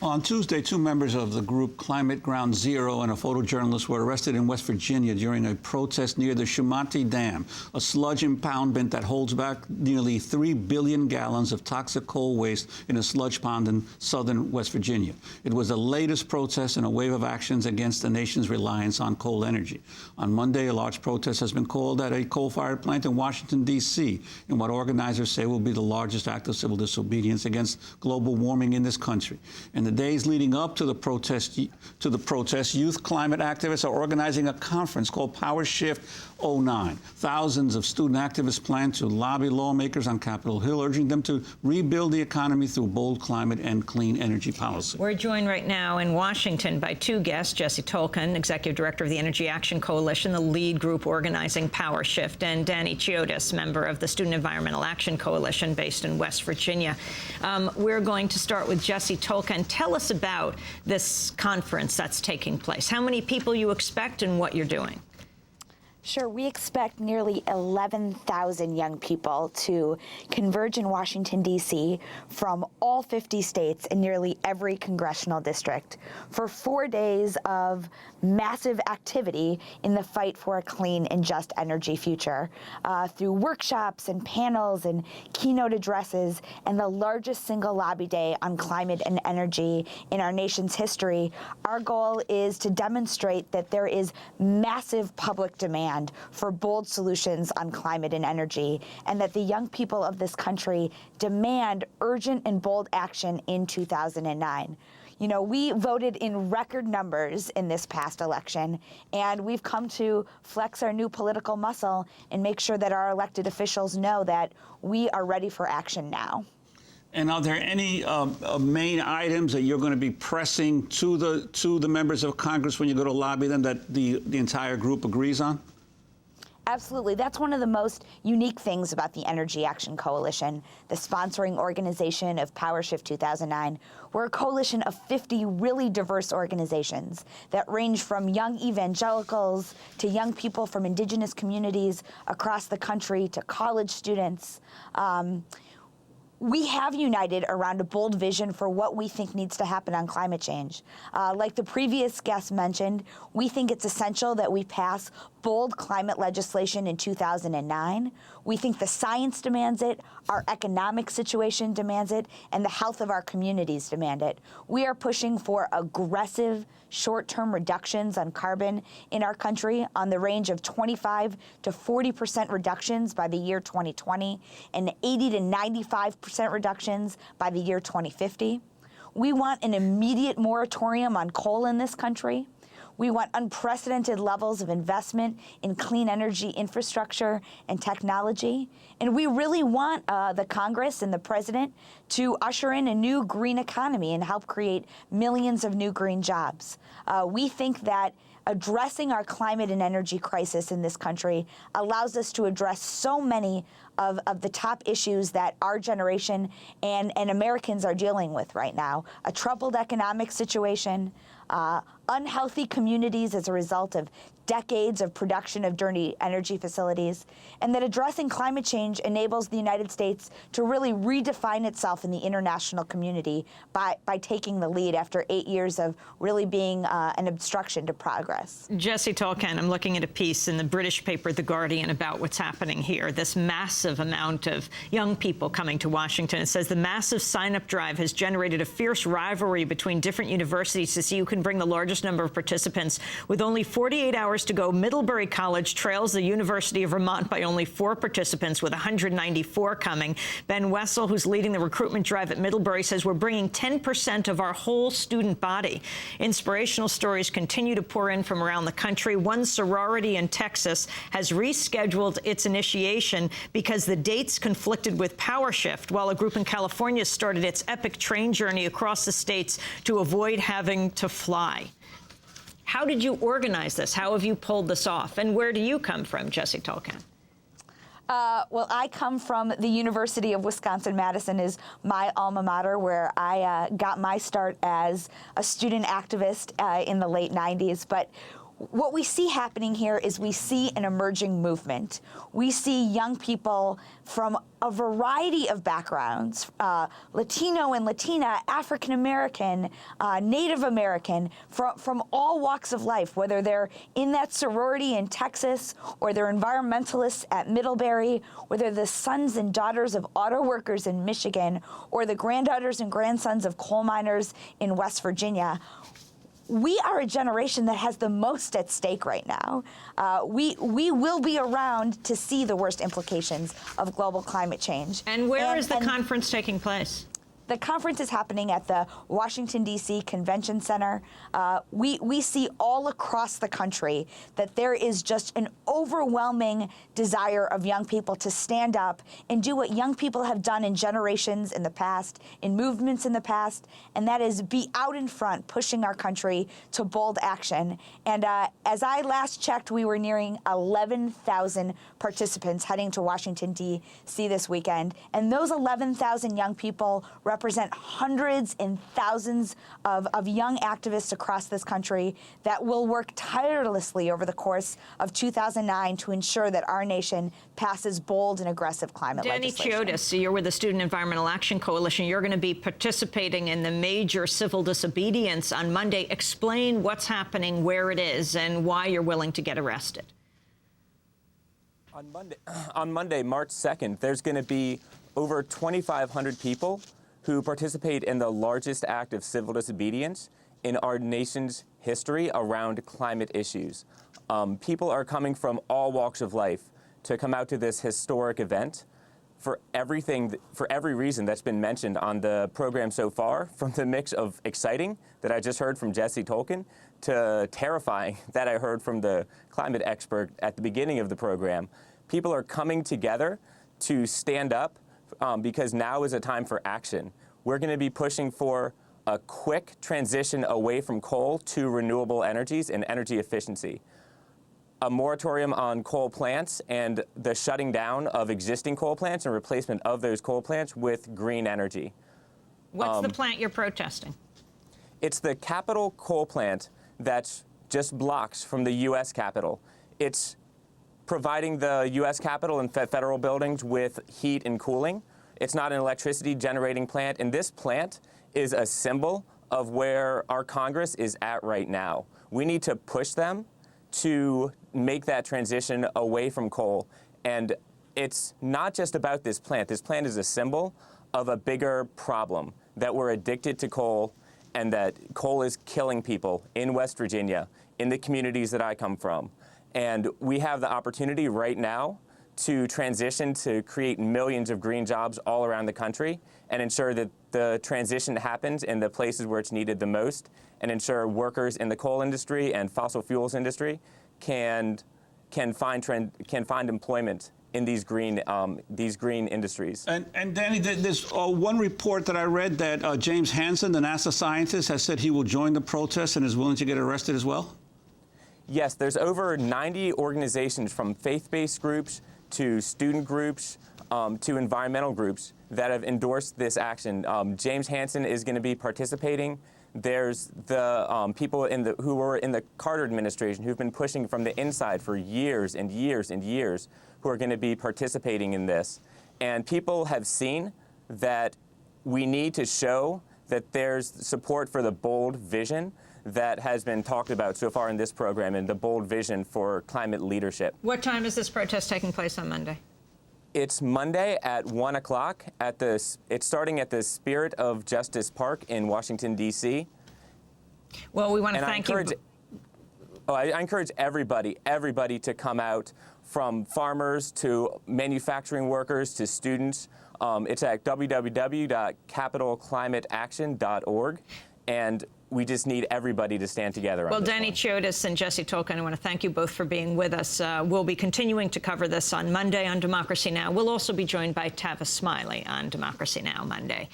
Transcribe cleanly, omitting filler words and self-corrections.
On Tuesday, two members of the group Climate Ground Zero and a photojournalist were arrested in West Virginia during a protest near the Shumate Dam, a sludge impoundment that holds back nearly 3 billion gallons of toxic coal waste in a sludge pond in southern West Virginia. It was the latest protest in a wave of actions against the nation's reliance on coal energy. On Monday, a large protest has been called at a coal-fired plant in Washington, D.C., in what organizers say will be the largest act of civil disobedience against global warming in this country. In the days leading up to the protest, youth climate activists are organizing a conference called Power Shift 09. Thousands of student activists plan to lobby lawmakers on Capitol Hill, urging them to rebuild the economy through bold climate and clean energy policy. We're joined right now in Washington by two guests, Jesse Tolkien, Executive Director of the Energy Action Coalition, the lead group organizing Power Shift, and Danny Chiotis, member of the Student Environmental Action Coalition based in West Virginia. We're going to start with Jesse Tolkien. Tell us about this conference that's taking place. How many people you expect and what you're doing? Sure. We expect nearly 11,000 young people to converge in Washington, D.C. from all 50 states and nearly every congressional district for 4 days of massive activity in the fight for a clean and just energy future through workshops and panels and keynote addresses and the largest single lobby day on climate and energy in our nation's history. Our goal is to demonstrate that there is massive public demand for bold solutions on climate and energy, and that the young people of this country demand urgent and bold action in 2009. You know, we voted in record numbers in this past election, and we've come to flex our new political muscle and make sure that our elected officials know that we are ready for action now. And are there any main items that you're going to be pressing to the members of Congress when you go to lobby them that the entire group agrees on? Absolutely. That's one of the most unique things about the Energy Action Coalition, the sponsoring organization of Power Shift 2009. We're a coalition of 50 really diverse organizations that range from young evangelicals to young people from indigenous communities across the country to college students. We have united around a bold vision for what we think needs to happen on climate change. Like the previous guest mentioned, we think it's essential that we pass bold climate legislation in 2009. We think the science demands it, our economic situation demands it, and the health of our communities demand it. We are pushing for aggressive short-term reductions on carbon in our country on the range of 25 to 40% reductions by the year 2020 and 80 to 95% reductions by the year 2050. We want an immediate moratorium on coal in this country. We want unprecedented levels of investment in clean energy infrastructure and technology. And we really want the Congress and the president to usher in a new green economy and help create millions of new green jobs. We think that addressing our climate and energy crisis in this country allows us to address so many of the top issues that our generation and Americans are dealing with right now. A troubled economic situation, unhealthy communities as a result of decades of production of dirty energy facilities, and that addressing climate change enables the United States to really redefine itself in the international community by taking the lead after 8 years of really being an obstruction to progress. Jesse Tolkien, I'm looking at a piece in the British paper The Guardian about what's happening here, this massive amount of young people coming to Washington. It says the massive sign-up drive has generated a fierce rivalry between different universities to see who can bring the largest number of participants. With only 48 hours to go, Middlebury College trails the University of Vermont by only 4 participants, with 194 coming. Ben Wessel, who's leading the recruitment drive at Middlebury, says we're bringing 10% of our whole student body. Inspirational stories continue to pour in from around the country. One sorority in Texas has rescheduled its initiation because the dates conflicted with Power Shift, while a group in California started its epic train journey across the states to avoid having to fly. How did you organize this? How have you pulled this off? And where do you come from, Jesse Tolkien? Well, I come from the University of Wisconsin-Madison, is my alma mater, where I got my start as a student activist in the late 90s. But what we see happening here is we see an emerging movement. We see young people from a variety of backgrounds, Latino and Latina, African American, Native American, from all walks of life, whether they're in that sorority in Texas, or they're environmentalists at Middlebury, whether the sons and daughters of auto workers in Michigan, or the granddaughters and grandsons of coal miners in West Virginia. We are a generation that has the most at stake right now. We will be around to see the worst implications of global climate change. And where is the conference taking place? The conference is happening at the Washington, D.C. Convention Center. We see all across the country that there is just an overwhelming desire of young people to stand up and do what young people have done in generations in the past, in movements in the past, and that is be out in front, pushing our country to bold action. And as I last checked, we were nearing 11,000 participants heading to Washington, D.C. this weekend. And those 11,000 young people represent hundreds and thousands of young activists across this country that will work tirelessly over the course of 2009 to ensure that our nation passes bold and aggressive climate legislation. Danny Chiotis, you're with the Student Environmental Action Coalition. You're going to be participating in the major civil disobedience on Monday. Explain what's happening, where it is, and why you're willing to get arrested. On Monday, March 2nd, there's going to be over 2,500 people who participate in the largest act of civil disobedience in our nation's history around climate issues. People are coming from all walks of life to come out to this historic event for every reason that's been mentioned on the program so far, from the mix of exciting that I just heard from Jesse Tolkien to terrifying that I heard from the climate expert at the beginning of the program. People are coming together to stand up because now is a time for action. We're going to be pushing for a quick transition away from coal to renewable energies and energy efficiency. A moratorium on coal plants and the shutting down of existing coal plants and replacement of those coal plants with green energy. What's the plant you're protesting? It's the Capitol coal plant that's just blocks from the U.S. Capitol. It's providing the U.S. Capitol and federal buildings with heat and cooling. It's not an electricity generating plant, and this plant is a symbol of where our Congress is at right now. We need to push them to make that transition away from coal. And it's not just about this plant. This plant is a symbol of a bigger problem, that we're addicted to coal and that coal is killing people in West Virginia, in the communities that I come from. And we have the opportunity right now to transition to create millions of green jobs all around the country and ensure that the transition happens in the places where it's needed the most, and ensure workers in the coal industry and fossil fuels industry can find employment in these green industries. And Danny, there's one report that I read that James Hansen, the NASA scientist, has said he will join the protest and is willing to get arrested as well? Yes, there's over 90 organizations, from faith-based groups to student groups to environmental groups, that have endorsed this action. James Hansen is going to be participating. There's the people who were in the Carter administration who've been pushing from the inside for years and years and years, who are going to be participating in this. And people have seen that we need to show that there's support for the bold vision that has been talked about so far in this program, and the bold vision for climate leadership. What time is this protest taking place on Monday? It's Monday at 1 o'clock. It's starting at the Spirit of Justice Park in Washington, D.C. Well, we want to thank you. I encourage everybody to come out, from farmers to manufacturing workers to students. It's at www.capitolclimateaction.org, and we just need everybody to stand together. Well, Danny Chiotis and Jesse Tolkien, I want to thank you both for being with us. We'll be continuing to cover this on Monday on Democracy Now! We'll also be joined by Tavis Smiley on Democracy Now! Monday.